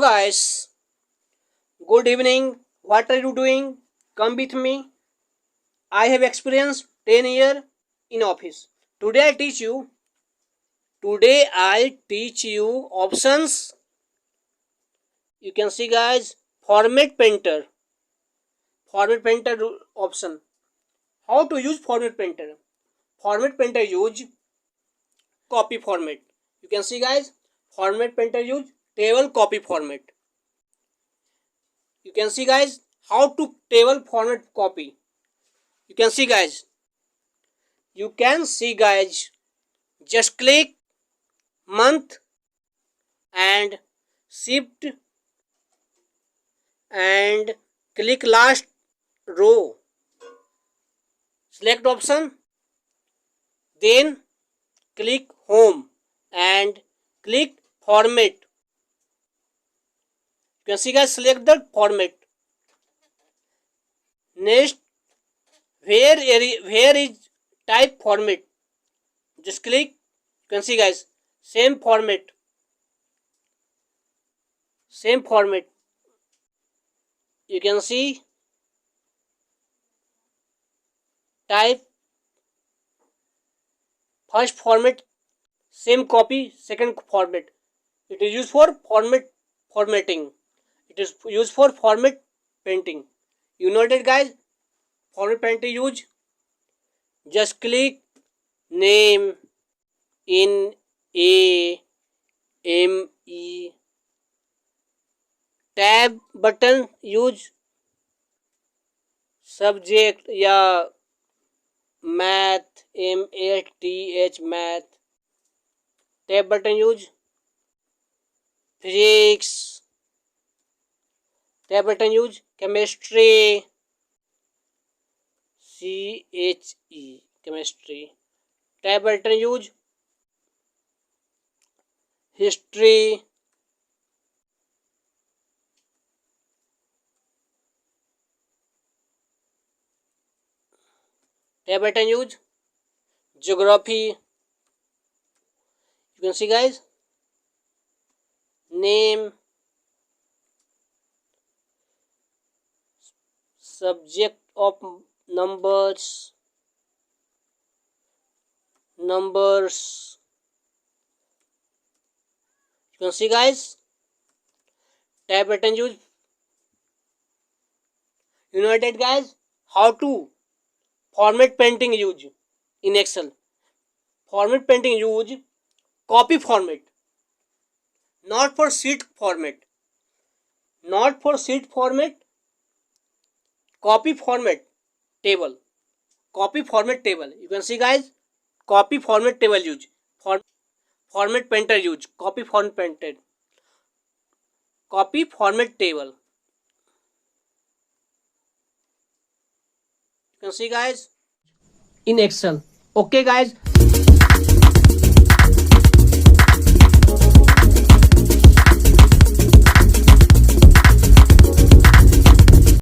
guys, good evening. What are you doing? Come with me. I have experienced 10 years in office. Today I teach you. Today I teach you options. You can see guys, format painter. Format painter option. How to use format painter? Format painter use copy format. You can see guys, format painter use table copy format. You can see guys, how to table format copy. You can see guys, just click month and shift and click last row, select option, then click home and click format. You can see guys, select the format. Next, where is type format, just click. You can see guys, same format. You can see type first format, same copy, second format. It is used for formatting. It is used for format painting. You noted guys, format painting use. Just click name in a m e, tab button use subject या math math math, tab button use physics, tab button use chemistry chemistry, tab button use history, tab button use geography. You can see guys, name, subject of numbers, you can see guys, tab button use. You know that guys, how to format painting use in Excel. Format painting use copy format, not for sheet format, copy format table. You can see guys, copy format table use, format painter use copy format table. You can see guys in Excel. Okay guys,